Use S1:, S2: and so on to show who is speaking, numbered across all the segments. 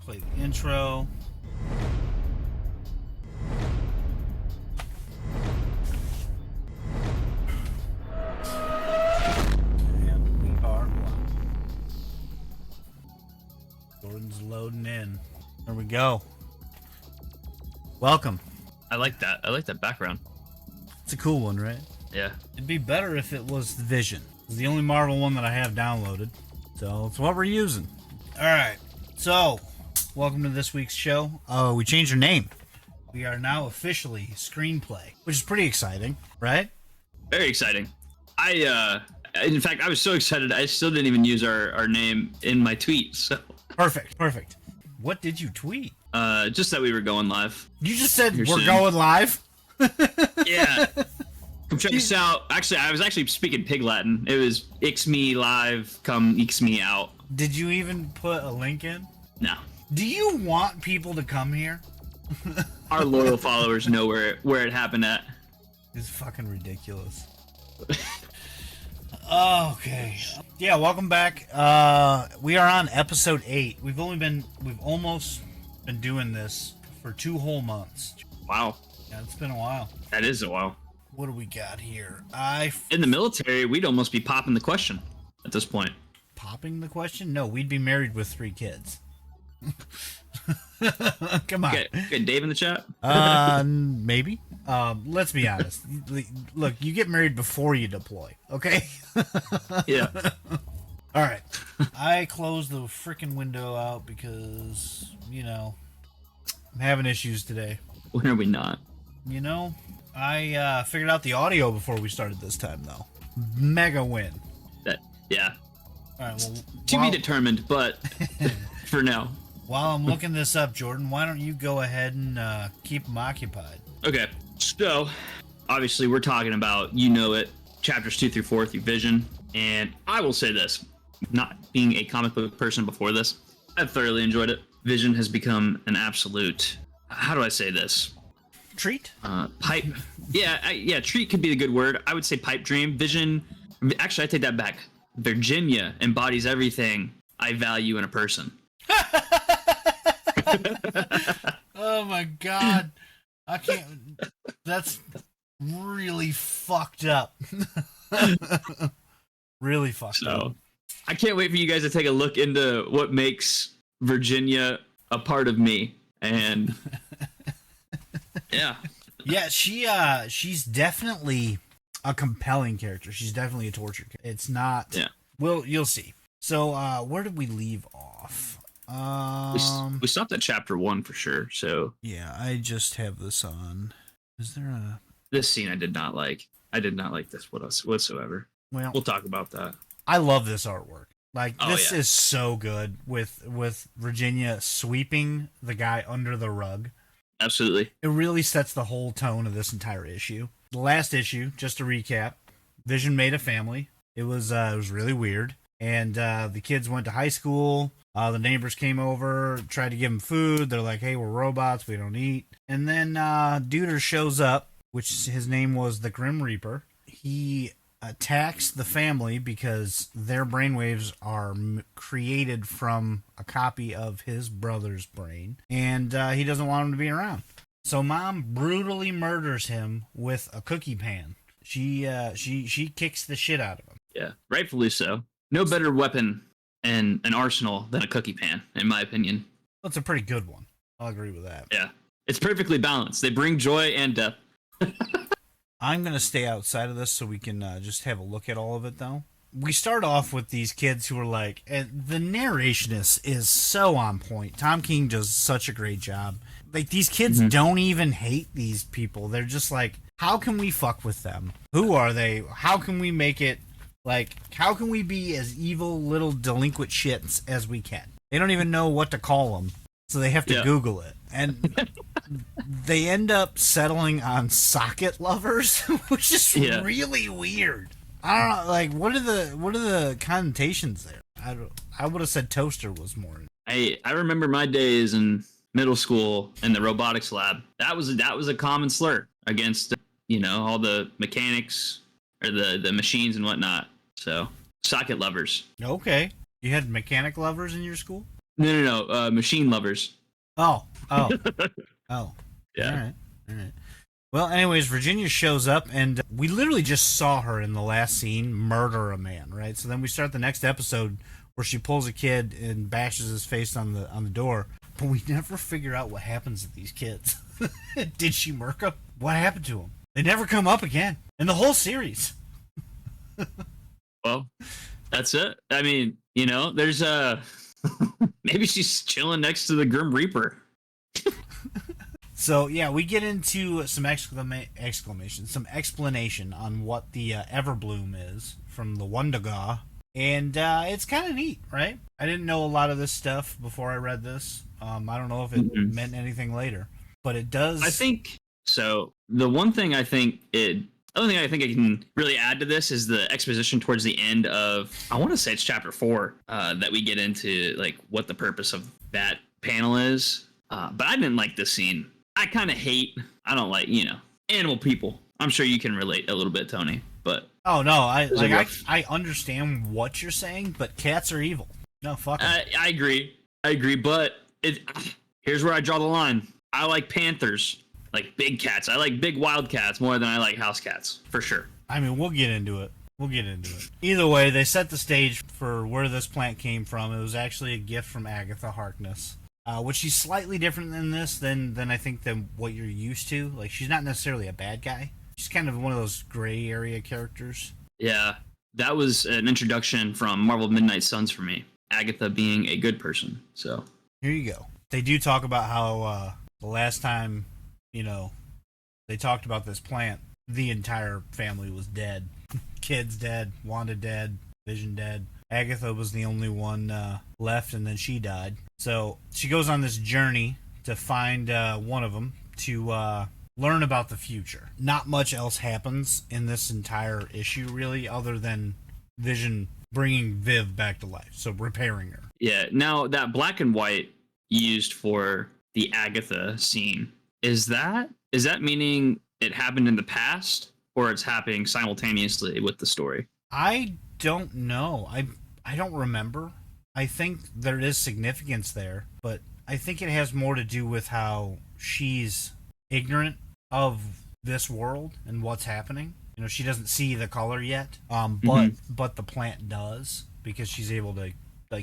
S1: Play the intro. And we are live. Jordan's loading in. There we go. Welcome.
S2: I like that. I like that background.
S1: It's a cool one, right?
S2: Yeah.
S1: It'd be better if it was the Vision. It's the only Marvel one that I have downloaded. So it's what we're using. Alright. So, welcome to this week's show. Oh, we changed our name. We are now officially Screenplay, which is pretty exciting, right?
S2: Very exciting. In fact, I was so excited, I still didn't even use our name in my tweet. So,
S1: Perfect. What did you tweet?
S2: just that we were going live.
S1: You just said
S2: You're
S1: we're
S2: saying-
S1: going live?
S2: Yeah. Come check us out. Actually, I was actually speaking Pig Latin. It was "Ix me live, come Ix me out."
S1: Did you even put a link in?
S2: No.
S1: Do you want people to come here?
S2: Our loyal followers know where it happened at.
S1: It's fucking ridiculous. Okay. Yeah, welcome back. We are on episode 8. We've almost been doing this for 2 whole months.
S2: Wow.
S1: Yeah, it's been a while.
S2: That is a while.
S1: What do we got here?
S2: In the military, we'd almost be popping the question at this point.
S1: Popping the question? No, we'd be married with 3 kids. Come on.
S2: Get Dave in the chat.
S1: Maybe. Let's be honest. Look, you get married before you deploy, okay?
S2: Yeah.
S1: All right. I closed the freaking window out because, I'm having issues today.
S2: When are we not?
S1: I figured out the audio before we started this time, though. Mega win.
S2: Yeah.
S1: All right, well,
S2: To be determined, but for now.
S1: While I'm looking this up, Jordan, why don't you go ahead and keep them occupied?
S2: Okay, so obviously we're talking about, chapters 2 through 4 through Vision, and I will say this, not being a comic book person before this, I've thoroughly enjoyed it. Vision has become an absolute, how do I say this?
S1: Treat?
S2: Pipe. Yeah, treat could be a good word. I would say pipe dream. Vision, actually I take that back. Virginia embodies everything I value in a person.
S1: Oh my god. I can't. That's really fucked up. Really fucked up.
S2: So I can't wait for you guys to take a look into what makes Virginia a part of me. And yeah.
S1: Yeah, she's definitely a compelling character. She's definitely a torture character. It's not.
S2: Yeah.
S1: Well, you'll see. So, where did we leave off?
S2: We stopped at chapter 1 for sure. So
S1: Yeah, I just have this on. Is there a?
S2: this scene I did not like. I did not like this whatsoever.
S1: Well,
S2: We'll talk about that.
S1: I love this artwork. Like,
S2: Oh,
S1: this
S2: yeah.
S1: is so good with Virginia sweeping the guy under the rug.
S2: Absolutely.
S1: It really sets the whole tone of this entire issue. The last issue, just to recap, Vision made a family. It was really weird. And the kids went to high school. The neighbors came over, tried to give them food. They're like, hey, we're robots. We don't eat. And then Duder shows up, which his name was the Grim Reaper. He attacks the family because their brainwaves are created from a copy of his brother's brain. And he doesn't want him to be around. So Mom brutally murders him with a cookie pan. She kicks the shit out of him.
S2: Yeah, rightfully so. No better weapon and an arsenal than a cookie pan, in my opinion.
S1: That's a pretty good one. I'll agree with that.
S2: Yeah, it's perfectly balanced. They bring joy and death.
S1: I'm going to stay outside of this so we can just have a look at all of it, though. We start off with these kids who are like, and the narration is so on point. Tom King does such a great job. Like, these kids don't even hate these people. They're just like, how can we fuck with them? Who are they? How can we make it, like, how can we be as evil little delinquent shits as we can? They don't even know what to call them, so they have to Google it. And they end up settling on socket lovers, which is really weird. I don't know, like, what are the connotations there? I would have said toaster was more.
S2: I remember my days in middle school in the robotics lab. That was a common slur against all the mechanics or the machines and whatnot. So socket lovers.
S1: Okay, you had mechanic lovers in your school?
S2: No. Machine lovers.
S1: Oh, oh, oh.
S2: Yeah.
S1: All right, all right. Well, anyways, Virginia shows up, and we literally just saw her in the last scene murder a man, right? So then we start the next episode where she pulls a kid and bashes his face on the door, but we never figure out what happens to these kids. Did she murk them? What happened to them? They never come up again in the whole series.
S2: Well, that's it. I mean, there's maybe she's chilling next to the Grim Reaper.
S1: So yeah, we get into some some explanation on what the Everbloom is from the Wundergar, and it's kind of neat, right? I didn't know a lot of this stuff before I read this. I don't know if it meant anything later, but it does.
S2: I think so. The only thing I think I can really add to this is the exposition towards the end of, I want to say it's chapter 4, that we get into like what the purpose of that panel is. But I didn't like this scene. I don't like, animal people. I'm sure you can relate a little bit, Tony, but.
S1: Oh no, I understand what you're saying, but cats are evil. No, fuck 'em.
S2: I agree, but here's where I draw the line. I like panthers. Like big cats. I like big wild cats more than I like house cats, for sure.
S1: I mean, we'll get into it. Either way, they set the stage for where this plant came from. It was actually a gift from Agatha Harkness, which she's slightly different in this than I think than what you're used to. Like, she's not necessarily a bad guy. She's kind of one of those gray area characters.
S2: Yeah, that was an introduction from Marvel Midnight Suns for me. Agatha being a good person. So
S1: here you go. They do talk about how the last time, they talked about this plant, the entire family was dead. Kids dead, Wanda dead, Vision dead. Agatha was the only one left, and then she died. So she goes on this journey to find one of them to learn about the future. Not much else happens in this entire issue, really, other than Vision bringing Viv back to life, so repairing her.
S2: Yeah, now that black and white used for the Agatha scene, is that meaning it happened in the past, or it's happening simultaneously with the story?
S1: I don't know. I don't remember. I think there is significance there, but I think it has more to do with how she's ignorant of this world and what's happening. She doesn't see the color yet, but the plant does, because she's able to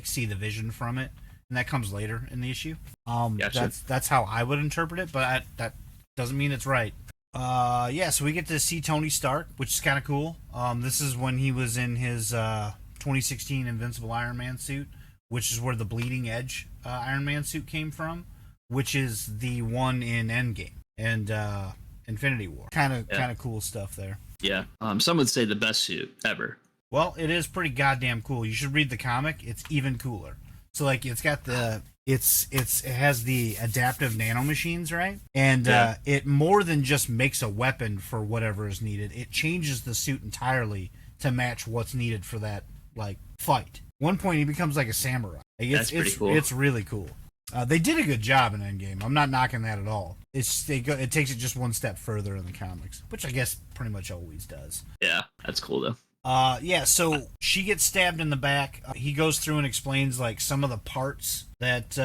S1: see the vision from it, and that comes later in the issue.
S2: Gotcha.
S1: That's how I would interpret it, but that doesn't mean it's right. So we get to see Tony Stark, which is kind of cool. This is when he was in his 2016 Invincible Iron Man suit, which is where the Bleeding Edge Iron Man suit came from, which is the one in Endgame and Infinity War. Kind of cool stuff there.
S2: Yeah. Some would say the best suit ever.
S1: Well, it is pretty goddamn cool. You should read the comic. It's even cooler. So it's got it has the adaptive nanomachines, right? And it more than just makes a weapon for whatever is needed. It changes the suit entirely to match what's needed for that fight. One point he becomes like a samurai.
S2: That's pretty cool.
S1: It's really cool. They did a good job in Endgame. I'm not knocking that at all. It takes it just one step further in the comics, which I guess pretty much always does.
S2: Yeah, that's cool though.
S1: So she gets stabbed in the back. He goes through and explains some of the parts that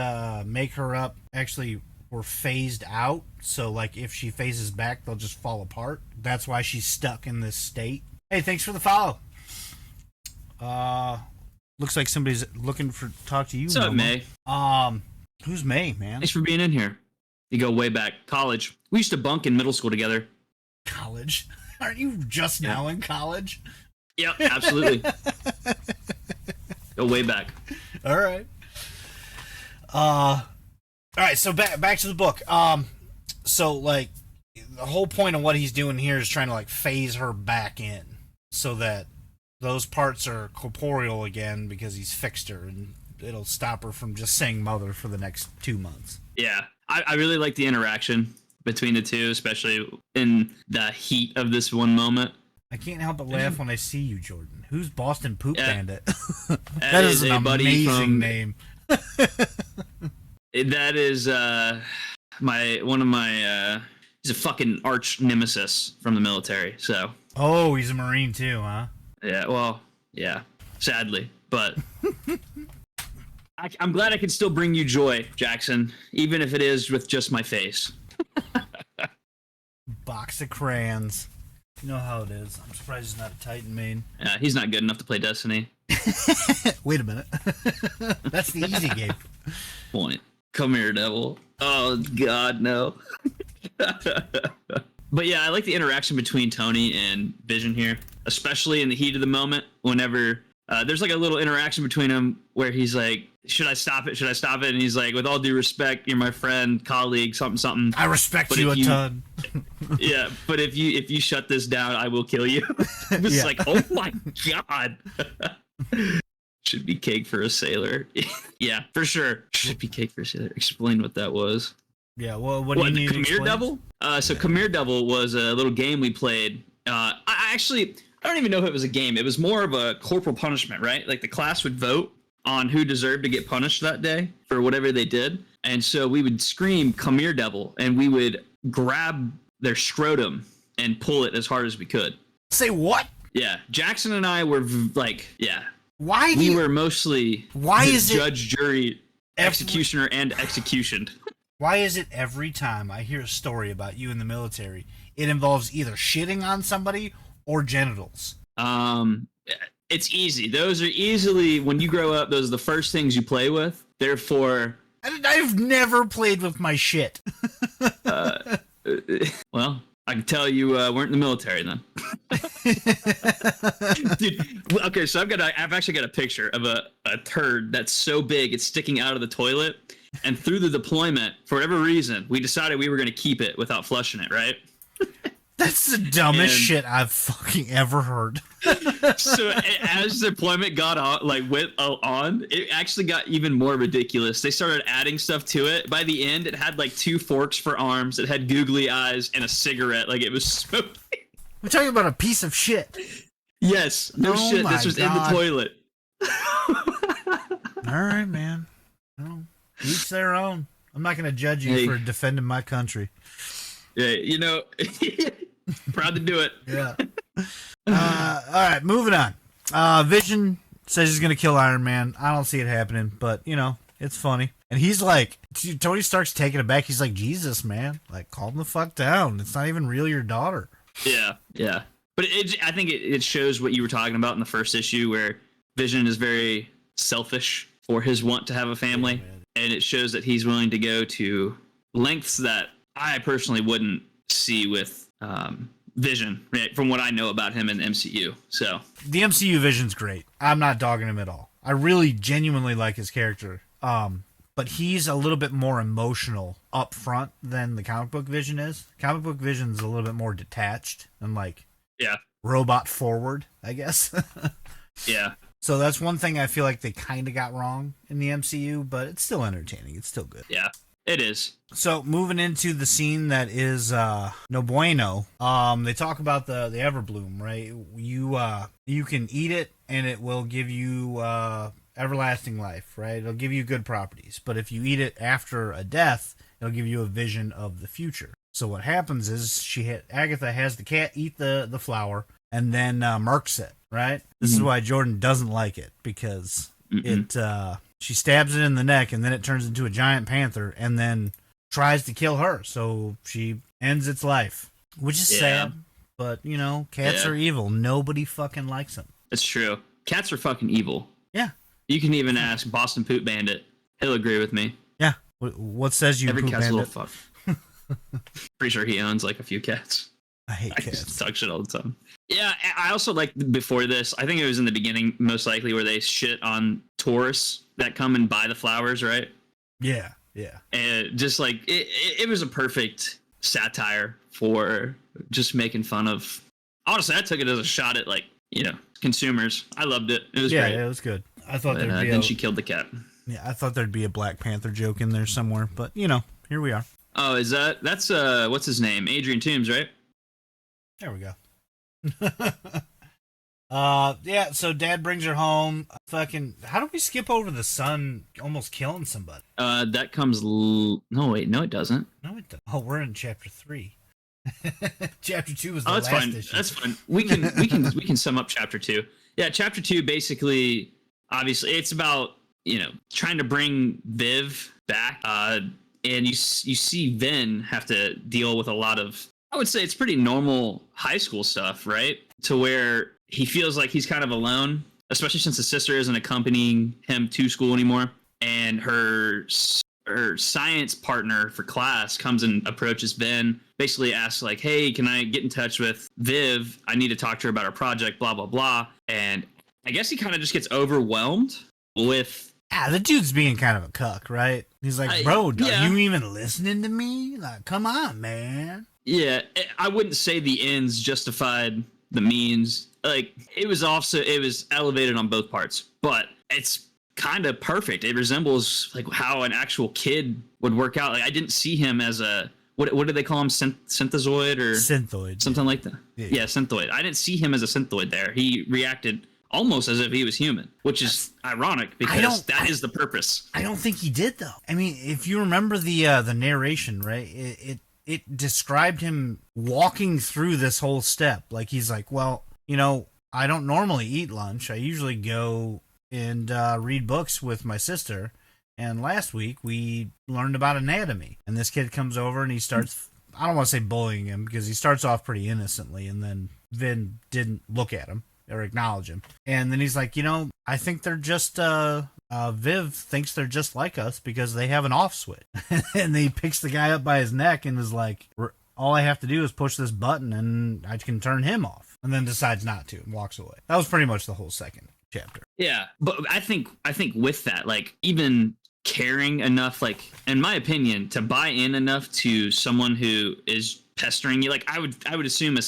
S1: make her up actually were phased out. So if she phases back, they'll just fall apart. That's why she's stuck in this state. Hey, thanks for the follow. Looks like somebody's looking to talk to you.
S2: What's up, May?
S1: Who's May, man?
S2: Thanks for being in here. You go way back. College. We used to bunk in middle school together.
S1: College? Aren't you just now in college?
S2: Yep, absolutely. Go way back.
S1: All right. All right, so back to the book. So the whole point of what he's doing here is trying to phase her back in so that those parts are corporeal again, because he's fixed her, and it'll stop her from just saying mother for the next 2 months.
S2: Yeah, I really like the interaction between the two, especially in the heat of this one moment.
S1: I can't help but laugh when I see you, Jordan. Who's Boston Poop Bandit?
S2: that
S1: is an amazing name.
S2: That is one of my he's a fucking arch nemesis from the military. So.
S1: Oh, he's a Marine too, huh?
S2: Yeah. Well, yeah. Sadly, but I'm glad I can still bring you joy, Jackson, even if it is with just my face.
S1: Box of crayons. You know how it is. I'm surprised he's not a Titan main.
S2: He's not good enough to play Destiny.
S1: Wait a minute. That's the easy game.
S2: Point. Come here, devil. Oh, God, no. But yeah, I like the interaction between Tony and Vision here, especially in the heat of the moment. Whenever there's like a little interaction between them where he's like, "Should I stop it? Should I stop it?" And he's like, "With all due respect, you're my friend, colleague, something, something.
S1: I respect you a ton."
S2: Yeah, but if you shut this down, I will kill you. It's like, oh my God. Should be cake for a sailor. Yeah, for sure. Should be cake for a sailor. Explain what that was.
S1: Yeah, well, what do you need?
S2: Khmer Devil? So Khmer Devil was a little game we played. I don't even know if it was a game. It was more of a corporal punishment, right? Like the class would vote on who deserved to get punished that day for whatever they did. And so we would scream Khmer Devil, and we would grab their scrotum and pull it as hard as we could.
S1: Say what?
S2: Yeah, Jackson and I were like, yeah.
S1: Why
S2: we were mostly judge, jury, executioner, and executioned.
S1: Why is it every time I hear a story about you in the military, it involves either shitting on somebody or genitals?
S2: It's easy. Those are easily, when you grow up, those are the first things you play with. Therefore,
S1: I've never played with my shit.
S2: Well, I can tell you weren't in the military then. Dude, okay, so I've actually got a picture of a turd that's so big it's sticking out of the toilet. And through the deployment, for whatever reason, we decided we were going to keep it without flushing it, right?
S1: That's the dumbest shit I've fucking ever heard.
S2: So as the deployment got on, went on, it actually got even more ridiculous. They started adding stuff to it. By the end, it had like 2 forks for arms. It had googly eyes and a cigarette. Like it was smoking.
S1: We're talking about a piece of shit.
S2: Yes, no shit. This was in the toilet.
S1: All right, man. No. Each their own. I'm not going to judge you for defending my country.
S2: Yeah, proud to do it.
S1: Yeah. All right, moving on. Vision says he's going to kill Iron Man. I don't see it happening, but, it's funny. And he's like, Tony Stark's taking it back. He's like, Jesus, man. Like, calm the fuck down. It's not even really your daughter.
S2: Yeah. But I think it shows what you were talking about in the first issue where Vision is very selfish for his want to have a family. And it shows that he's willing to go to lengths that I personally wouldn't see with Vision, right, from what I know about him in the MCU. So
S1: the MCU Vision's great. I'm not dogging him at all. I really genuinely like his character. But he's a little bit more emotional up front than the comic book Vision is. Comic book Vision's a little bit more detached and robot forward, I guess.
S2: Yeah.
S1: So that's one thing I feel like they kind of got wrong in the MCU, but it's still entertaining. It's still good.
S2: Yeah, it is.
S1: So moving into the scene that is no bueno. They talk about the Everbloom, right? You can eat it and it will give you everlasting life, right? It'll give you good properties. But if you eat it after a death, it'll give you a vision of the future. So what happens is Agatha has the cat eat the flower and then murks it, right? This is why Jordan doesn't like it, because she stabs it in the neck and then it turns into a giant panther and then tries to kill her. So she ends its life, which is sad. But, cats are evil. Nobody fucking likes them.
S2: It's true. Cats are fucking evil.
S1: Yeah.
S2: You can even ask Boston Poop Bandit. He'll agree with me.
S1: Yeah. What says you,
S2: Every
S1: Poop
S2: cat's
S1: Bandit?
S2: a little fuck. Pretty sure he owns like a few cats.
S1: I hate
S2: I
S1: cats.
S2: just talk shit all the time. Yeah, I also like before this, I think it was in the beginning, most likely, where they shit on tourists that come and buy the flowers, right?
S1: Yeah.
S2: And just like, it was a perfect satire for just making fun of. Honestly, I took it as a shot at consumers. I loved it. It was great.
S1: Yeah, it was good. I thought there'd be
S2: then she killed the cat.
S1: Yeah, I thought there'd be a Black Panther joke in there somewhere, but here we are.
S2: Oh, that's what's his name? Adrian Toomes, right?
S1: There we go. Yeah, so Dad brings her home. How do we skip over the son almost killing somebody?
S2: That comes. No, wait, no, it doesn't.
S1: No, it doesn't. Oh, we're in chapter 3. Chapter 2 was the
S2: that's
S1: last
S2: fine.
S1: issue.
S2: That's fine. We can sum up chapter 2. Yeah, chapter 2 basically, obviously, it's about trying to bring Viv back. And you see Vin have to deal with a lot of, I would say it's pretty normal high school stuff, right? To where he feels like he's kind of alone, especially since his sister isn't accompanying him to school anymore. And her science partner for class comes and approaches Vin, basically asks like, hey, can I get in touch with Viv? I need to talk to her about our project, blah, blah, blah. And I guess he kind of just gets overwhelmed with...
S1: the dude's being kind of a cuck, right? He's like, bro,
S2: yeah.
S1: are you even listening to me? Like, come on, man.
S2: Yeah, I wouldn't say the ends justified the means. Like, it was elevated on both parts, but it's kind of perfect. It resembles like how an actual kid would work out. Like, I didn't see him as a, what do they call him? Synthezoid or
S1: Synthoid.
S2: Something like that. Yeah, synthoid. I didn't see him as a synthoid there. He reacted almost as if he was human, which is ironic because that is the purpose.
S1: I don't think he did, though. I mean, if you remember the narration, right, it described him walking through this whole step. Like, he's like, well, I don't normally eat lunch. I usually go and read books with my sister. And last week we learned about anatomy. And this kid comes over and he starts, I don't want to say bullying him because he starts off pretty innocently, and then Vin didn't look at him or acknowledge him. And then he's like, I think they're just, Viv thinks they're just like us because they have an off switch. And he picks the guy up by his neck and is like, all I have to do is push this button and I can turn him off. And then decides not to and walks away. That was pretty much the whole second chapter.
S2: Yeah, but I think with that, like, even caring enough, like, in my opinion, to buy in enough to someone who is pestering you, like, I would assume a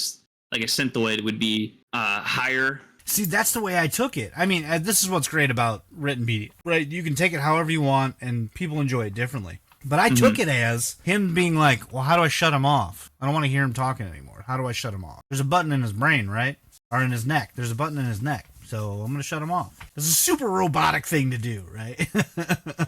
S2: synthoid would be higher.
S1: See, that's the way I took it. I mean, this is what's great about written media, right? You can take it however you want, and people enjoy it differently. But I took it as him being like, well, how do I shut him off? I don't want to hear him talking anymore. How do I shut him off? There's a button in his brain, right? Or in his neck. There's a button in his neck. So I'm going to shut him off. It's a super robotic thing to do, right?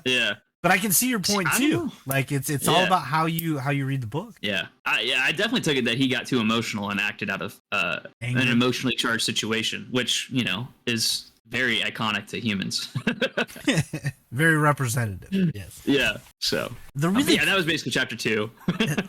S2: Yeah.
S1: But I can see your point too. Like, it's all about how you read the book.
S2: Yeah. I definitely took it that he got too emotional and acted out of an emotionally charged situation, which, is very iconic to humans.
S1: Very representative. Yes.
S2: Yeah. So that was basically chapter 2.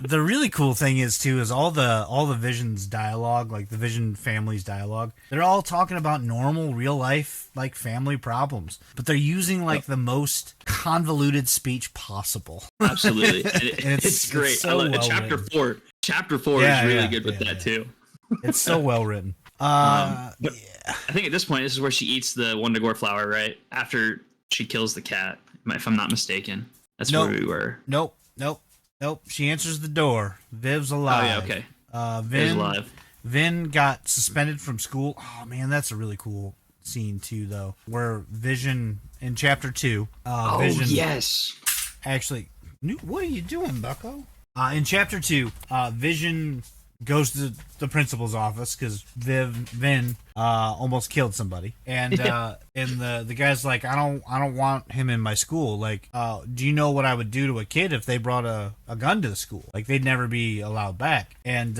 S1: The really cool thing is all the Vision's dialogue, like the Vision family's dialogue, they're all talking about normal real life, like, family problems, but they're using like the most convoluted speech possible.
S2: Absolutely. And it's great.
S1: It's so
S2: Chapter 4 is really good with that too.
S1: It's so well written.
S2: I think at this point, this is where she eats the Wundagore flower, right? After she kills the cat, if I'm not mistaken. That's where we were.
S1: Nope. She answers the door. Viv's alive.
S2: Oh, yeah, okay. Viv's alive.
S1: Vin got suspended from school. Oh, man, that's a really cool scene, too, though, where Vision, in Chapter 2... Vision,
S2: yes!
S1: Actually, what are you doing, bucko? In Chapter 2, Vision goes to the principal's office because Vin almost killed somebody, and the guy's like, I don't want him in my school. Like, do you know what I would do to a kid if they brought a gun to the school? Like, they'd never be allowed back. And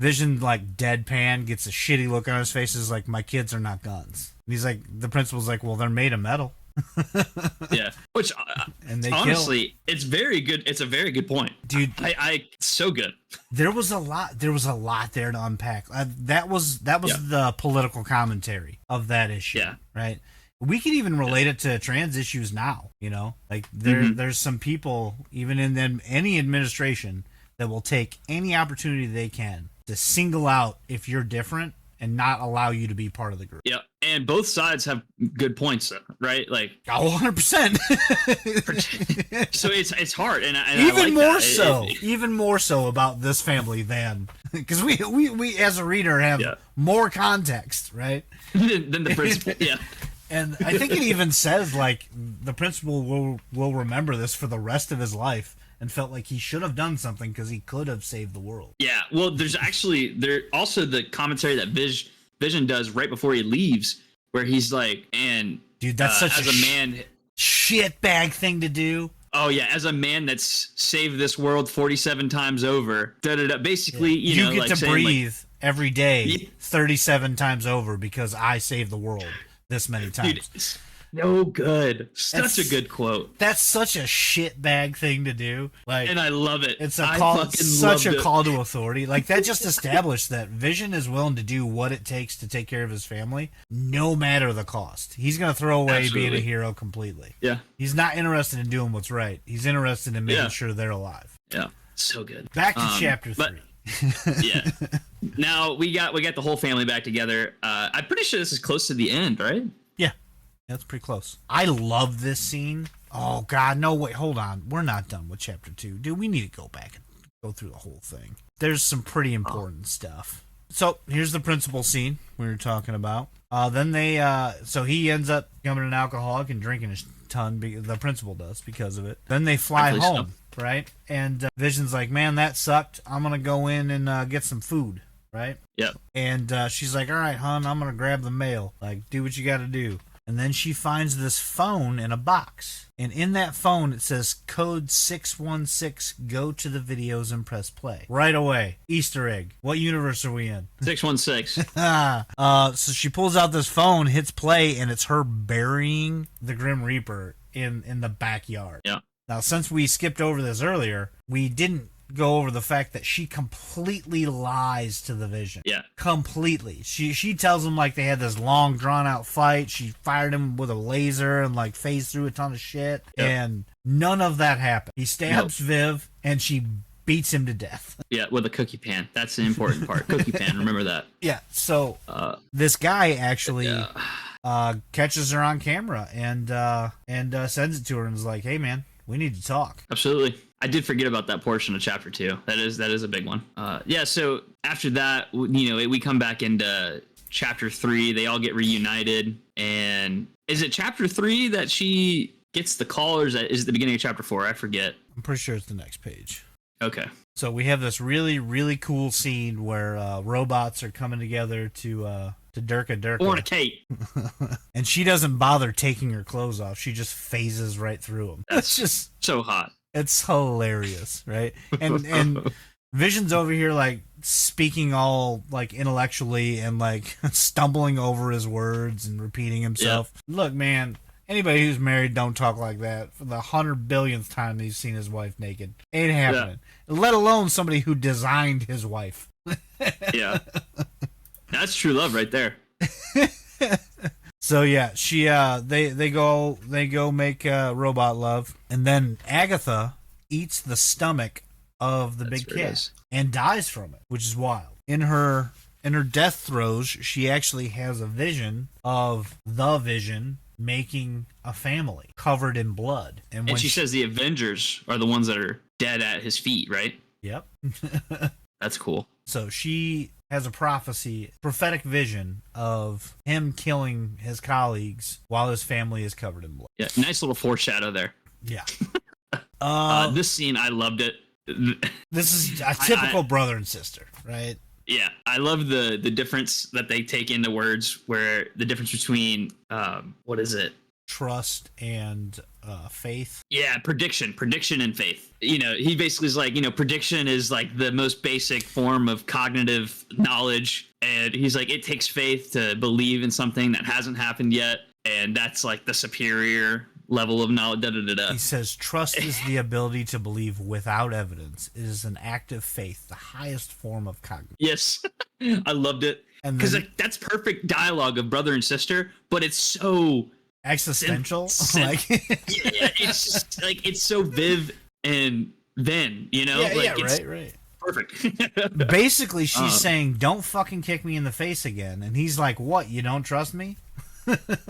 S1: Vision, like, deadpan, gets a shitty look on his face, is like, my kids are not guns. And he's like, the principal's like, well, they're made of metal.
S2: Yeah, which
S1: and they
S2: honestly, it's very good. It's a very good point,
S1: dude.
S2: So good.
S1: There was a lot there to unpack. That was the political commentary of that issue.
S2: Yeah,
S1: right. We could even relate it to trans issues now. Like there's some people even in any administration that will take any opportunity they can to single out if you're different and not allow you to be part of the group.
S2: Yeah, and both sides have good points, right? Like
S1: 100%.
S2: So it's hard, and
S1: even more so about this family than because we as a reader have more context, right?
S2: than the principal. Yeah.
S1: And I think it even says like the principal will remember this for the rest of his life. And felt like he should have done something because he could have saved the world. Yeah,
S2: well, there's also the commentary that Vision does right before he leaves, where he's like, and
S1: dude, that's such
S2: as a man
S1: shitbag thing to do.
S2: Oh yeah, as a man that's saved this world 47 times over, basically,
S1: you get to breathe every day 37 times over because I saved the world this many times.
S2: Dude, So good. Such
S1: That's-
S2: a good quote.
S1: That's such a shitbag thing to do. Like,
S2: And I love it.
S1: it's a
S2: I
S1: call,
S2: fucking
S1: such a
S2: loved it.
S1: call to authority. Like, that just established that Vision is willing to do what it takes to take care of his family, no matter the cost. He's going to throw away being
S2: Absolutely.
S1: a hero completely.
S2: Yeah.
S1: He's not interested in doing what's right. He's interested in making
S2: Yeah.
S1: sure they're alive.
S2: Yeah. So good.
S1: Back to chapter
S2: but-
S1: 3.
S2: Yeah. Now we got the whole family back together. I'm pretty sure this is close to the end, right?
S1: Yeah, that's pretty close. I love this scene. Oh, God, no, wait, hold on. We're not done with chapter 2. Dude, we need to go back and go through the whole thing. There's some pretty important stuff. So, here's the principal scene we were talking about. Then they, so he ends up becoming an alcoholic and drinking a ton, the principal does, because of it. Then they fly
S2: Rightfully so.
S1: home, right? And Vision's like, man, that sucked. I'm going to go in and get some food, right?
S2: Yep.
S1: And she's like, all right, hon, I'm going to grab the mail. Like, do what you got to do. And then she finds this phone in a box. And in that phone, it says code 616, go to the videos and press play. Right away. Easter egg. What universe are we in?
S2: 616.
S1: So she pulls out this phone, hits play, and it's her burying the Grim Reaper in the backyard.
S2: Yeah.
S1: Now, since we skipped over this earlier, we didn't go over the fact that she completely lies to the Vision.
S2: Yeah.
S1: Completely. She tells him like they had this long drawn out fight. She fired him with a laser and like phased through a ton of shit.
S2: Yep.
S1: And none of that happened. He stabs Viv and she beats him to death.
S2: Yeah, with a cookie pan. That's the important part. Cookie pan. Remember that.
S1: Yeah. So this guy actually catches her on camera and sends it to her and is like, "Hey man, we need to talk."
S2: Absolutely. I did forget about that portion of chapter 2. That is a big one. Yeah. So after that, we come back into chapter 3. They all get reunited, and is it chapter 3 that she gets the call, or is it the beginning of chapter 4? I forget.
S1: I'm pretty sure it's the next page.
S2: Okay.
S1: So we have this really, really cool scene where robots are coming together to Durka,
S2: Fornicate.
S1: and she doesn't bother taking her clothes off. She just phases right through them. That's just,
S2: So hot.
S1: it's hilarious, right? And Vision's over here like speaking all like intellectually and like stumbling over his words and repeating himself. Look, man. Anybody who's married don't talk like that for the 100 billionth time he's seen his wife naked. Ain't happening. Let alone somebody who designed his wife.
S2: Yeah. That's true love right there.
S1: So yeah, she they go make robot love, and then Agatha eats the stomach of the
S2: That's
S1: big
S2: where it
S1: cat
S2: is.
S1: and dies from it, which is wild. In her death throes, she actually has a vision of the Vision making a family covered in blood. And when
S2: And she says the Avengers are the ones that are dead at his feet, right?
S1: yep.
S2: That's cool.
S1: So she has a prophetic vision of him killing his colleagues while his family is covered in blood.
S2: Yeah, nice little foreshadow there.
S1: Yeah.
S2: This scene, I loved it.
S1: This is a typical brother and sister, right?
S2: Yeah, I love the difference that they take into words, where the difference between what is it?
S1: Trust and faith.
S2: Yeah, prediction and faith. He basically is like, prediction is like the most basic form of cognitive knowledge, and he's like, it takes faith to believe in something that hasn't happened yet, and that's like the superior level of knowledge.
S1: He says, trust is the ability to believe without evidence. It is an act of faith, the highest form of cognition.
S2: Yes, I loved it.
S1: And
S2: Because
S1: then
S2: that's perfect dialogue of brother and sister, but it's so
S1: existential. Like,
S2: yeah, it's just like it's so Viv and Ven, it's
S1: right.
S2: perfect.
S1: Basically, she's saying, don't fucking kick me in the face again. And he's like, what, you don't trust me?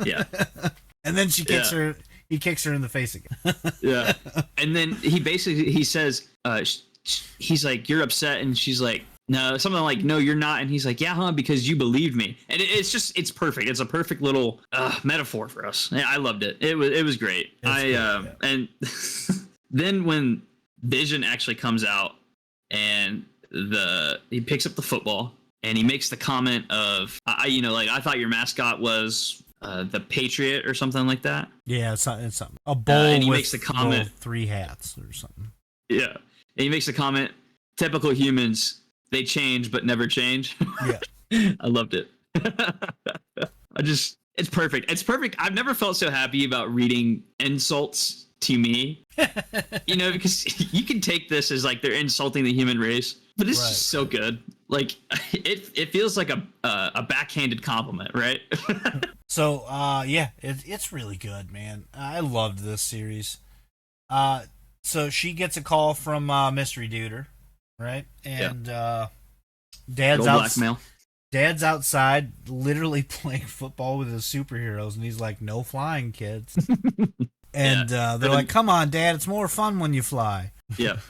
S2: Yeah,
S1: And then he kicks her in the face again.
S2: yeah. And then he says, he's like, you're upset, and she's like, no, something like, no, you're not, and he's like, yeah, huh, because you believed me, and it's perfect. It's a perfect little metaphor for us. Yeah, I loved it. It was great. And then when Vision actually comes out and he picks up the football and he makes the comment of, I thought your mascot was the Patriot or something like that.
S1: Yeah, it's something. A bowl
S2: and he
S1: with
S2: makes the comment,
S1: 3 hats or something.
S2: Yeah, and he makes the comment, typical humans, they change but never change.
S1: Yeah.
S2: I loved it. It's perfect. It's perfect. I've never felt so happy about reading insults to me. Because you can take this as like they're insulting the human race, but it's just so good. Like it feels like a backhanded compliment, right?
S1: So it's really good, man. I loved this series. So she gets a call from Mystery Duder, right? And Dad's outside, literally playing football with his superheroes, and he's like, "No flying, kids." And they're like, "Come on, Dad, it's more fun when you fly."
S2: Yep.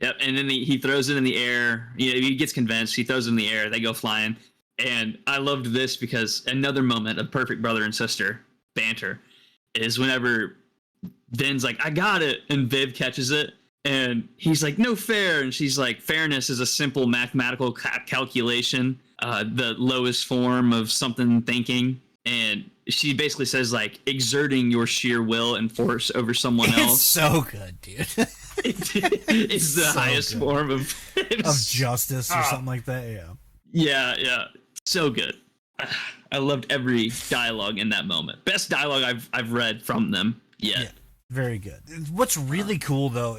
S2: Yep. And then he throws it in the air. He gets convinced. He throws it in the air. They go flying. And I loved this because another moment of perfect brother and sister banter is whenever Vin's like, "I got it," and Viv catches it. And he's like, "No fair." And she's like, "Fairness is a simple mathematical calculation, the lowest form of something thinking." And she basically says, like, exerting your sheer will and force over someone else.
S1: It's so good, dude.
S2: It's the so highest good. Form of
S1: justice or something like that.
S2: Yeah. So good. I loved every dialogue in that moment. Best dialogue I've read from them yet. Yeah,
S1: very good. What's really cool though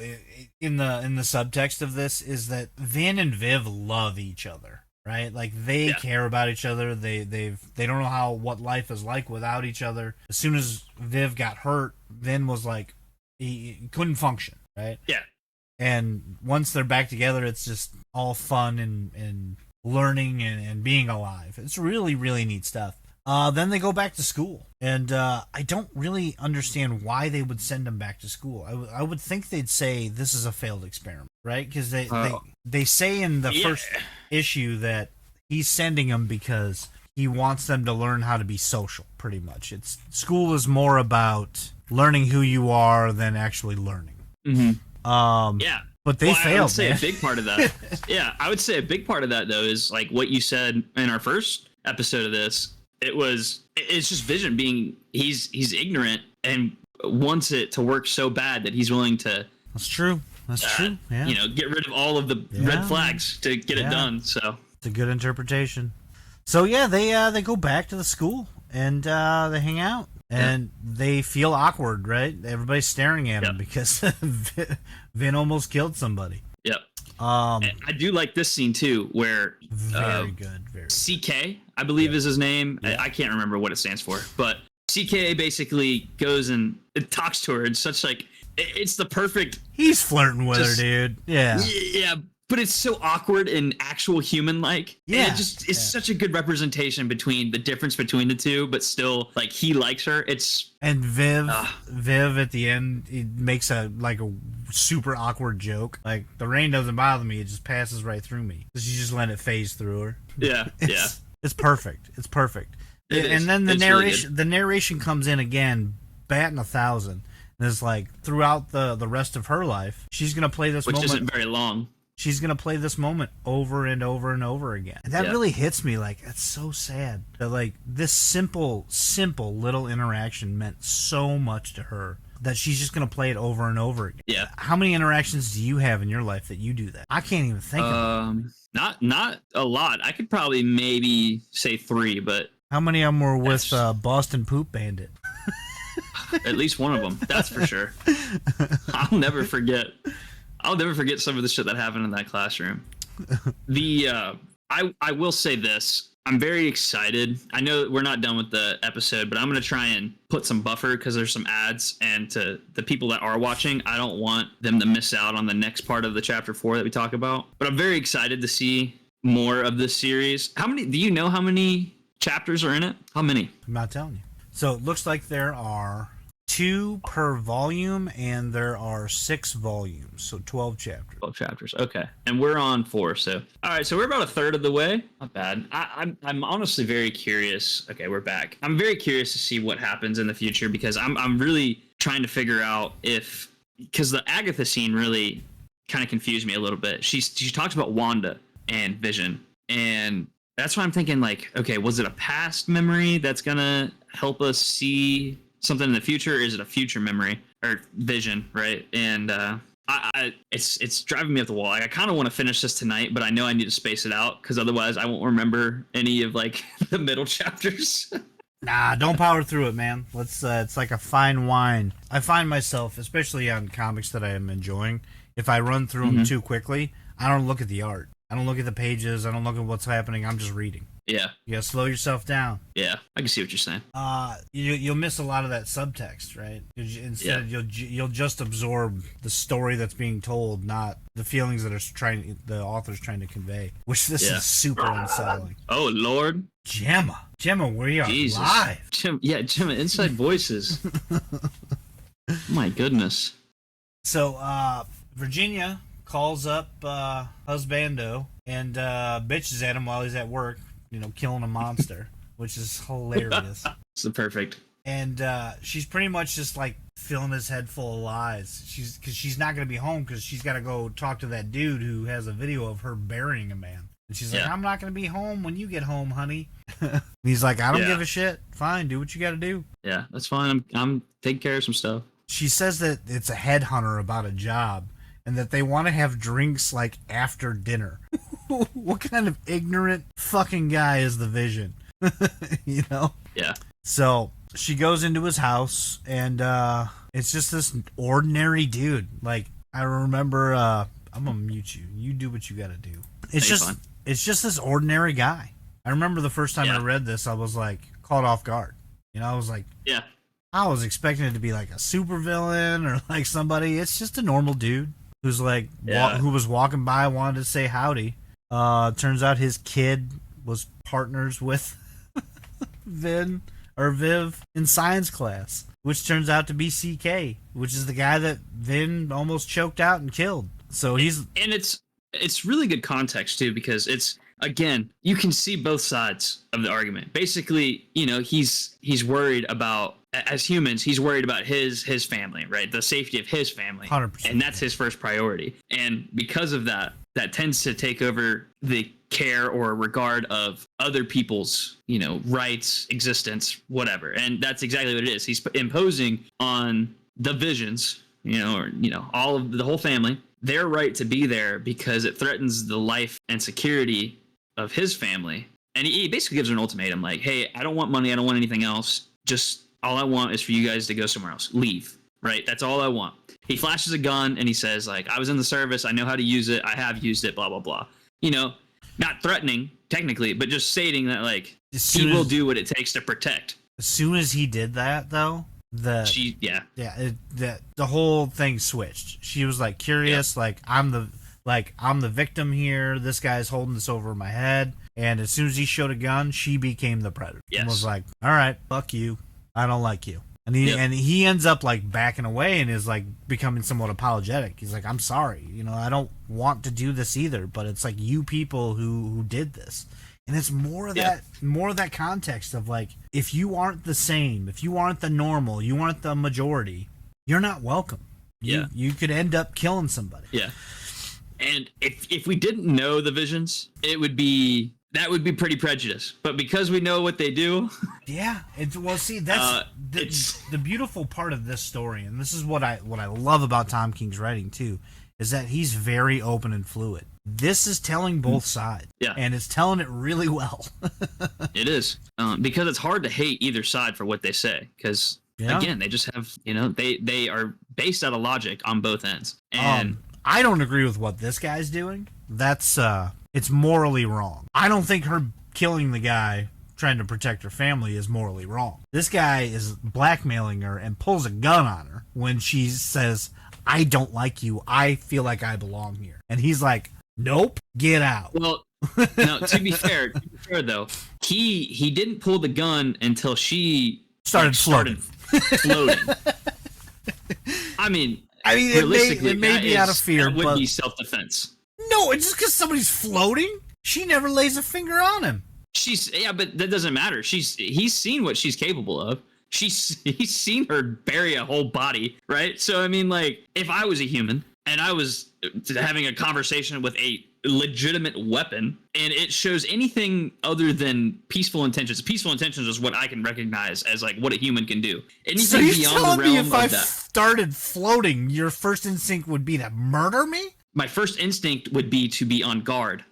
S1: in the subtext of this is that Vin and Viv love each other. Right, like they care about each other. They don't know what life is like without each other. As soon as Viv got hurt, Vin was like he couldn't function. Right.
S2: Yeah.
S1: And once they're back together, it's just all fun and learning and being alive. It's really, really neat stuff. Then they go back to school, and I don't really understand why they would send them back to school. I would think they'd say this is a failed experiment, right? Because they say in the first issue that he's sending them because he wants them to learn how to be social. Pretty much, school is more about learning who you are than actually learning.
S2: Mm-hmm.
S1: But they failed. I would
S2: say a big part of that. I would say a big part of that though is like what you said in our first episode of this. It's just Vision being he's ignorant and wants it to work so bad that he's willing to.
S1: That's true. Yeah.
S2: Get rid of all of the red flags to get it done. So
S1: it's a good interpretation. So they go back to the school and they hang out and they feel awkward, right? Everybody's staring at him because Vin almost killed somebody.
S2: Yep. I do like this scene too, where
S1: very good.
S2: CK, I believe is his name. Yeah. I can't remember what it stands for, but CK basically goes and talks to her. It's such like it's the perfect.
S1: He's flirting with her, dude. Yeah.
S2: Yeah, but it's so awkward and actual human like. Yeah. It's such a good representation between the difference between the two, but still like he likes her.
S1: And Viv at the end, he makes a super awkward joke. Like, the rain doesn't bother me, it just passes right through me. She just let it phase through her.
S2: Yeah.
S1: It's perfect. And then the narration comes in again, batting 1,000. And it's like throughout the rest of her life, she's gonna play this moment.
S2: Which isn't very long.
S1: She's going to play this moment over and over and over again. And that really hits me. Like, that's so sad. That, like, this simple little interaction meant so much to her that she's just going to play it over and over again.
S2: Yeah.
S1: How many interactions do you have in your life that you do that? I can't even think of it.
S2: Not a lot. I could probably maybe say 3, but...
S1: How many of them were with Boston Poop Bandit?
S2: At least one of them. That's for sure. I'll never forget some of the shit that happened in that classroom. I will say this. I'm very excited. I know we're not done with the episode, but I'm going to try and put some buffer because there's some ads. And to the people that are watching, I don't want them to miss out on the next part of the chapter 4 that we talk about. But I'm very excited to see more of this series. Do you know how many chapters are in it? How many?
S1: I'm not telling you. So it looks like there are 2 per volume, and there are 6 volumes, so 12 chapters.
S2: 12 chapters, okay. And we're on 4, so... All right, so we're about a third of the way. Not bad. I'm honestly very curious. Okay, we're back. I'm very curious to see what happens in the future, because I'm really trying to figure out if... Because the Agatha scene really kind of confused me a little bit. She talks about Wanda and Vision, and that's why I'm thinking, like, okay, was it a past memory that's gonna help us see... something in the future, or is it a future memory or vision, right? And it's driving me up the wall. I kind of want to finish this tonight, but I know I need to space it out because otherwise I won't remember any of like the middle chapters.
S1: Nah, don't power through it, man. Let's. It's like a fine wine. I find myself, especially on comics that I am enjoying, if I run through them too quickly, I don't look at the art. I don't look at the pages. I don't look at what's happening. I'm just reading.
S2: Yeah.
S1: You gotta slow yourself down.
S2: Yeah. I can see what you're saying.
S1: You'll miss a lot of that subtext, right? Instead, you'll just absorb the story that's being told, not the feelings that the author's trying to convey. Which this is super unsettling.
S2: Oh Lord,
S1: Gemma, we are
S2: Jesus.
S1: live.
S2: Gemma, inside voices. My goodness.
S1: So, Virginia calls up husbando and bitches at him while he's at work. Killing a monster, which is hilarious.
S2: It's the perfect.
S1: And she's pretty much just like filling his head full of lies. Because she's not going to be home because she's got to go talk to that dude who has a video of her burying a man. And she's like, I'm not going to be home when you get home, honey. And he's like, I don't give a shit. Fine, do what you got to do.
S2: Yeah, that's fine. I'm taking care of some stuff.
S1: She says that it's a headhunter about a job and that they want to have drinks like after dinner. What kind of ignorant fucking guy is the Vision?
S2: Yeah.
S1: So she goes into his house and it's just this ordinary dude. Like, I remember I'm gonna mute you. You do what you gotta do. It's just this ordinary guy. I remember the first time I read this, I was like caught off guard. I was like, I was expecting it to be like a supervillain or like somebody. It's just a normal dude who's like who was walking by, wanted to say howdy. Turns out his kid was partners with Viv in science class, which turns out to be CK, which is the guy that Vin almost choked out and killed. So
S2: it's really good context too, because it's, again, you can see both sides of the argument. Basically, he's worried about, as humans, he's worried about his family, right? The safety of his family.
S1: 100%.
S2: And that's his first priority. And because of that tends to take over the care or regard of other people's, rights, existence, whatever. And that's exactly what it is. He's imposing on the Visions, all of the whole family, their right to be there because it threatens the life and security of his family. And he basically gives her an ultimatum like, hey, I don't want money. I don't want anything else. Just all I want is for you guys to go somewhere else. Leave. Right? That's all I want. He flashes a gun and he says, like, I was in the service. I know how to use it. I have used it, blah, blah, blah. Not threatening, technically, but just stating that, like, he will do what it takes to protect.
S1: As soon as he did that, though, the whole thing switched. She was, like, curious, like, I'm the victim here. This guy's holding this over my head. And as soon as he showed a gun, she became the predator.
S2: Yes.
S1: And was like, all right, fuck you. I don't like you. And he ends up like backing away and is like becoming somewhat apologetic. He's like, I'm sorry, I don't want to do this either, but it's like you people who did this. And it's more of that context of like, if you aren't the same, if you aren't the normal, you aren't the majority, you're not welcome. You could end up killing somebody.
S2: Yeah. And if we didn't know the Visions, that would be pretty prejudiced. But because we know what they do,
S1: that's the beautiful part of this story, and this is what I love about Tom King's writing too, is that he's very open and fluid. This is telling both sides, and it's telling it really well.
S2: It is, because it's hard to hate either side for what they say, because again, they just have, they are based out of logic on both ends, and
S1: I don't agree with what this guy's doing. That's it's morally wrong. I don't think her killing the guy trying to protect her family is morally wrong. This guy is blackmailing her and pulls a gun on her when she says, I don't like you. I feel like I belong here. And he's like, nope, get out.
S2: Well, no, to be fair though, he didn't pull the gun until she
S1: started floating.
S2: I mean,
S1: it may be out of fear,
S2: but would be self-defense.
S1: No, it's just because somebody's floating. She never lays a finger on him.
S2: But that doesn't matter. He's seen what she's capable of. He's seen her bury a whole body, right? So I mean, like, if I was a human and I was having a conversation with a legitimate weapon and it shows anything other than peaceful intentions is what I can recognize as like what a human can do. Anything
S1: so you're
S2: beyond
S1: telling
S2: the realm
S1: me if
S2: of
S1: I
S2: that,
S1: started floating, your first instinct would be to murder me?
S2: My first instinct would be to be on guard,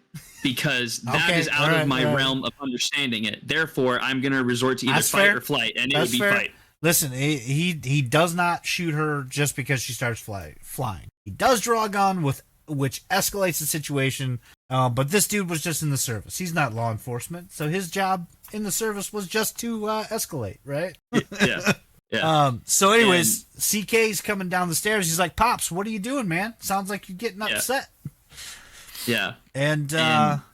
S2: because that
S1: Okay,
S2: is out
S1: alright,
S2: of my
S1: alright.
S2: realm of understanding it. Therefore, I'm going to resort to either
S1: That's
S2: fight
S1: fair.
S2: or flight, and it
S1: That's
S2: would be
S1: fair.
S2: fight.
S1: Listen, he does not shoot her just because she starts flying. He does draw a gun which escalates the situation. But this dude was just in the service. He's not law enforcement, so his job in the service was just to escalate, right?
S2: Yeah. Yeah.
S1: So, anyways, CK's coming down the stairs. He's like, "Pops, what are you doing, man? Sounds like you're getting upset."
S2: Yeah.
S1: And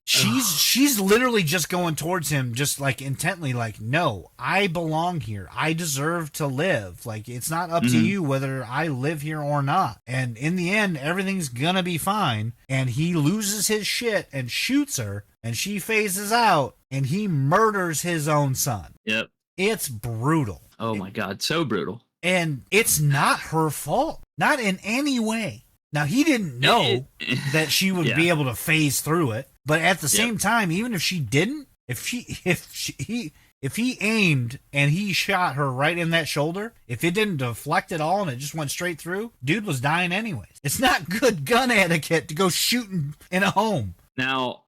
S1: she's literally just going towards him, just like intently, like, "No, I belong here. I deserve to live. Like, it's not up to you whether I live here or not." And in the end, everything's gonna be fine. And he loses his shit and shoots her, and she phases out, and he murders his own son.
S2: Yep.
S1: It's brutal.
S2: Oh my God, so brutal.
S1: And it's not her fault, not in any way. Now, he didn't know that she would be able to phase through it, but at the same time, even if she didn't, if he aimed and he shot her right in that shoulder, if it didn't deflect at all and it just went straight through, dude was dying anyways. It's not good gun etiquette to go shooting in a home.
S2: Now,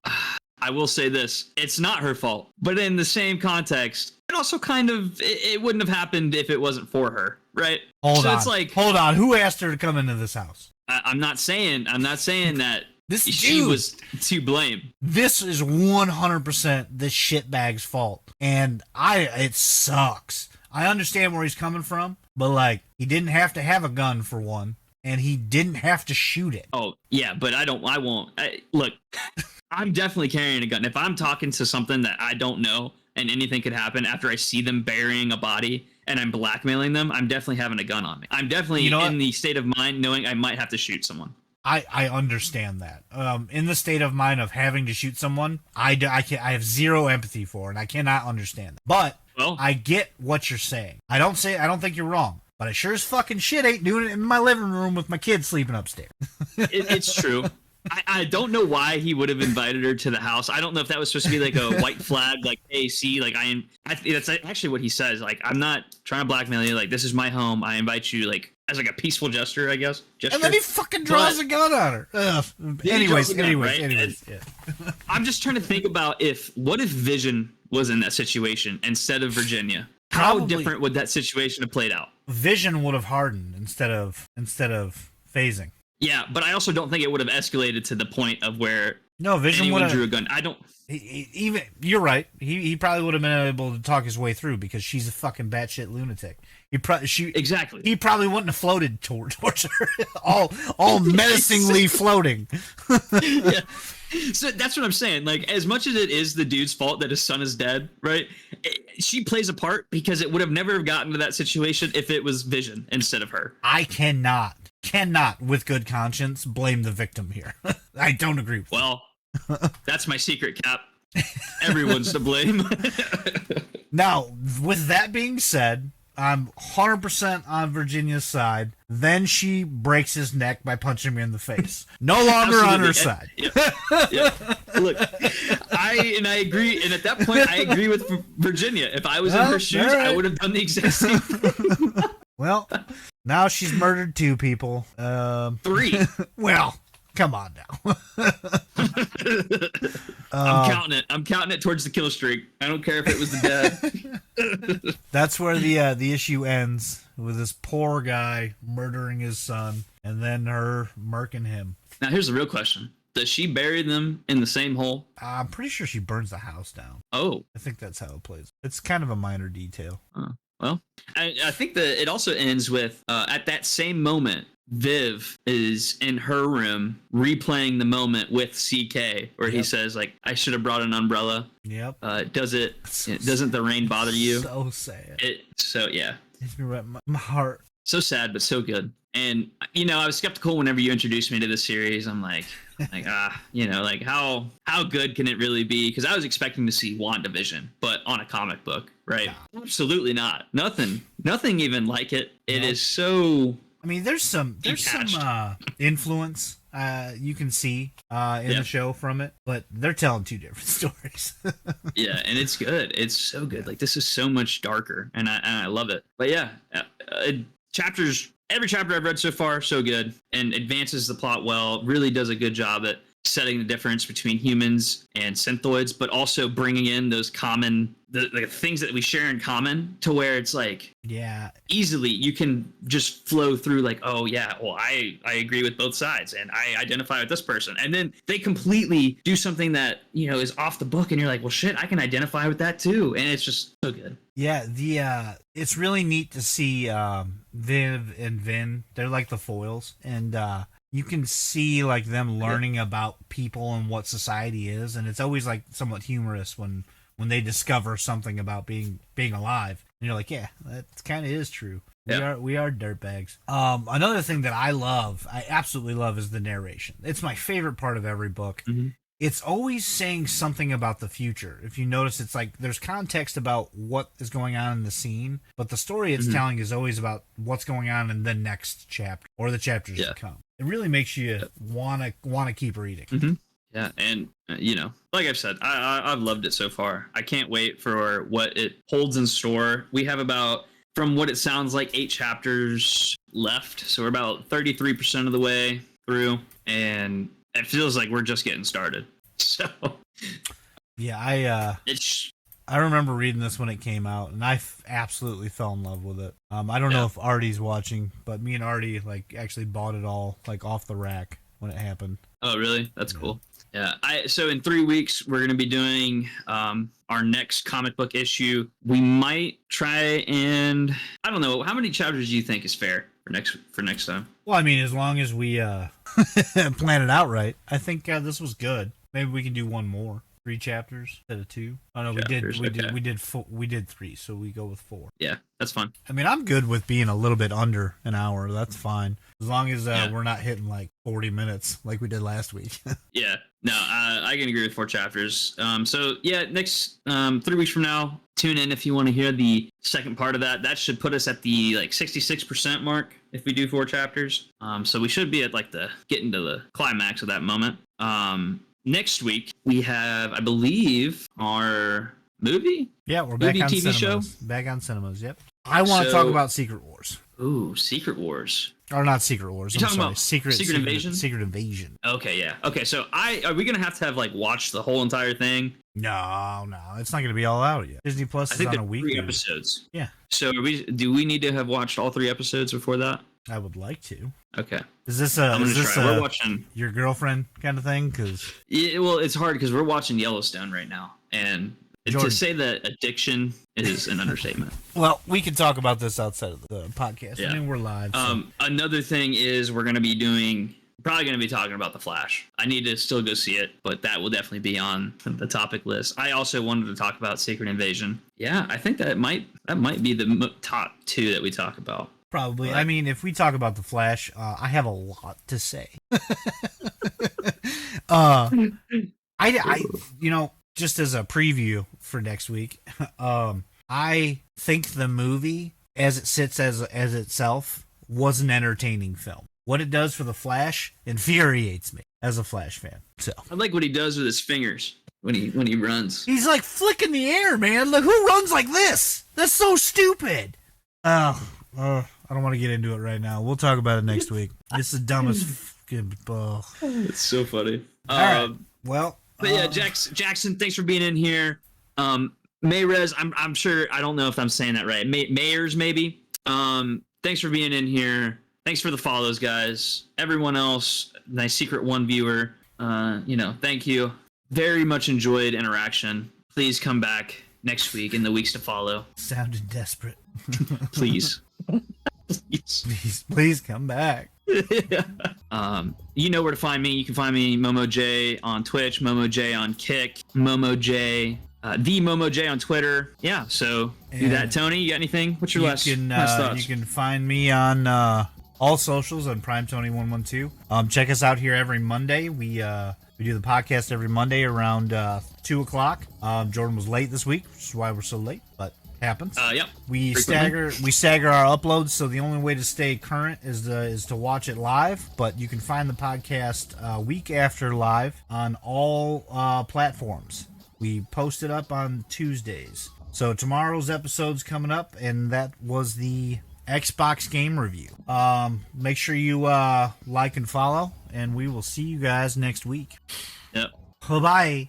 S2: I will say this: it's not her fault, but in the same context, it also kind of it wouldn't have happened if it wasn't for her, right?
S1: Hold on.
S2: It's like,
S1: hold on. Who asked her to come into this house?
S2: I'm not saying that
S1: This
S2: she
S1: dude
S2: was to blame.
S1: This is 100% this shitbag's fault, and it sucks. I understand where he's coming from, but like, he didn't have to have a gun for one, and he didn't have to shoot it.
S2: Oh yeah, but I won't. Look, I'm definitely carrying a gun. If I'm talking to something that I don't know and anything could happen after I see them burying a body and I'm blackmailing them, I'm definitely having a gun on me. I'm definitely in the state of mind knowing I might have to shoot someone.
S1: I understand that. In the state of mind of having to shoot someone, I have zero empathy for, and I cannot understand that. But I get what you're saying. I don't think you're wrong, but I sure as fucking shit ain't doing it in my living room with my kids sleeping upstairs.
S2: It's true. I don't know why he would have invited her to the house. I don't know if that was supposed to be like a white flag, like, hey, see, like, that's actually what he says. Like, I'm not trying to blackmail you. Like, this is my home. I invite you, like, as like a peaceful gesture, I guess.
S1: And then he fucking draws a gun on her. Anyways. Yeah.
S2: I'm just trying to think about what if Vision was in that situation instead of Virginia? How different would that situation have played out?
S1: Vision would have hardened instead of phasing.
S2: Yeah, but I also don't think it would have escalated to the point of where
S1: Vision
S2: anyone drew a gun. I don't.
S1: Even you're right. He probably would have been able to talk his way through because she's a fucking batshit lunatic.
S2: Exactly.
S1: He probably wouldn't have floated towards her, all menacingly floating.
S2: Yeah. So that's what I'm saying. Like, as much as it is the dude's fault that his son is dead, right? She plays a part because it would have never gotten to that situation if it was Vision instead of her.
S1: I cannot, with good conscience, blame the victim here. I don't agree with
S2: Well, that's my secret, Cap. Everyone's to blame.
S1: Now, with that being said, I'm 100% on Virginia's side. Then she breaks his neck by punching me in the face. No longer on her side.
S2: Yeah. Look, I agree, and at that point, I agree with Virginia. If I was in her shoes, right. I would have done the exact same thing.
S1: Well, now she's murdered 2 people.
S2: 3.
S1: Well, come on now.
S2: I'm counting it towards the kill streak. I don't care if it was the dad.
S1: That's where the issue ends, with this poor guy murdering his son and then her murking him.
S2: Now here's the real question. Does she bury them in the same hole?
S1: I'm pretty sure she burns the house down.
S2: Oh.
S1: I think that's how it plays. It's kind of a minor detail.
S2: Well, I think that it also ends with, at that same moment, Viv is in her room replaying the moment with CK where he says, like, I should have brought an umbrella.
S1: Yep.
S2: Doesn't the rain bother you?
S1: So sad.
S2: Yeah.
S1: It's me right in my heart.
S2: So sad, but so good. And, I was skeptical whenever you introduced me to this series. I'm like, how good can it really be? Because I was expecting to see WandaVision, but on a comic book, right? No. Absolutely not. Nothing even like it. It is so... I
S1: mean, there's some influence you can see in the show from it, but they're telling 2 different stories.
S2: Yeah, and it's good. It's so good. Like, this is so much darker, and I love it. But yeah, every chapter I've read so far, so good, and advances the plot well. Really does a good job at setting the difference between humans and synthoids, but also bringing in those common the things that we share in common, to where it's like,
S1: yeah,
S2: easily you can just flow through like, oh yeah, well I agree with both sides and I identify with this person, and then they completely do something that, you know, is off the book, and you're like, well shit, I can identify with that too, and it's just so good.
S1: Yeah, it's really neat to see Viv and Vin. They're like the foils, and you can see like them learning about people and what society is, and it's always like somewhat humorous when they discover something about being alive, and you're like, yeah, that kind of is true.
S2: Yeah.
S1: We are dirtbags. Another thing that I absolutely love, is the narration. It's my favorite part of every book.
S2: Mm-hmm.
S1: It's always saying something about the future. If you notice, it's like there's context about what is going on in the scene, but the story it's telling is always about what's going on in the next chapter or the chapters to come. It really makes you wanna keep reading.
S2: Mm-hmm. Yeah, and you know, like I've said, I've loved it so far. I can't wait for what it holds in store. We have about, from what it sounds like, 8 chapters left, so we're about 33% of the way through, and it feels like we're just getting started. So
S1: yeah, I remember reading this when it came out, and I absolutely fell in love with it. I don't know if Artie's watching, but me and Artie like actually bought it all like off the rack when it happened.
S2: Oh, really? That's cool. Yeah. So in 3 weeks, we're going to be doing our next comic book issue. We might try and, I don't know, how many chapters do you think is fair for next time?
S1: Well, I mean, as long as we plan it out right, I think this was good. Maybe we can do one more. 3 chapters instead of 2. Oh no, we did 3, so we go with 4.
S2: Yeah, that's fine.
S1: I mean, I'm good with being a little bit under an hour. That's fine, as long as we're not hitting like 40 minutes like we did last week.
S2: Yeah, no, I can agree with 4 chapters. So yeah, next 3 weeks from now, tune in if you want to hear the second part of that. That should put us at the like 66% mark if we do 4 chapters. So we should be at like getting to the climax of that moment. Next week, we have, I believe, our movie?
S1: Yeah, we're back on
S2: TV
S1: cinemas.
S2: show?
S1: Back on cinemas, yep. I want to talk about Secret Wars.
S2: Ooh, Secret Wars.
S1: Or not Secret Wars,
S2: You're
S1: I'm
S2: talking
S1: sorry.
S2: about Secret Invasion?
S1: Secret Invasion.
S2: Okay, yeah. Okay, so are we going to have like watched the whole entire thing?
S1: No, it's not going to be all out yet. Disney Plus is on a week.
S2: 3 episodes.
S1: Yeah.
S2: So do we need to have watched all 3 episodes before that?
S1: I would like to.
S2: Okay.
S1: Is this
S2: we're watching
S1: your girlfriend kind of thing? Because
S2: well, it's hard because we're watching Yellowstone right now, and
S1: Jordan,
S2: to say that addiction is an understatement.
S1: Well, we can talk about this outside of the podcast.
S2: Yeah.
S1: I mean, we're live. So.
S2: Another thing is we're going to be probably going to be talking about The Flash. I need to still go see it, but that will definitely be on the topic list. I also wanted to talk about Secret Invasion. Yeah, I think that might be the top 2 that we talk about.
S1: Probably. I mean, if we talk about The Flash, I have a lot to say. I just as a preview for next week, I think the movie, as it sits as itself, was an entertaining film. What it does for The Flash infuriates me as a Flash fan. So
S2: I like what he does with his fingers when he runs.
S1: He's like flicking the air, man. Like, who runs like this? That's so stupid. I don't want to get into it right now. We'll talk about it next week. It's the dumbest fucking ball.
S2: It's so funny.
S1: All right. Well,
S2: but yeah, Jackson, thanks for being in here. Mayrez, I'm sure, I don't know if I'm saying that right. Mayers, maybe. Thanks for being in here. Thanks for the follows, guys. Everyone else, my Secret One viewer, thank you. Very much enjoyed interaction. Please come back next week and the weeks to follow.
S1: Sounded desperate.
S2: Please.
S1: Please come back.
S2: You know where to find me. You can find me Momo J on Twitch, Momo J on Kick, Momo J, the Momo J on Twitter. Yeah, so do that. Tony, you got anything? What's your last thoughts?
S1: You can find me on all socials on Prime Tony 112. Check us out here every Monday. We do the podcast every Monday around 2:00. Jordan was late this week, which is why we're so late, but happens.
S2: Yep.
S1: We stagger our uploads, so the only way to stay current is to watch it live. But you can find the podcast week after live on all platforms. We post it up on Tuesdays. So tomorrow's episode's coming up, and that was the Xbox game review. Make sure you like and follow, and we will see you guys next week.
S2: Yep.
S1: Bye-bye.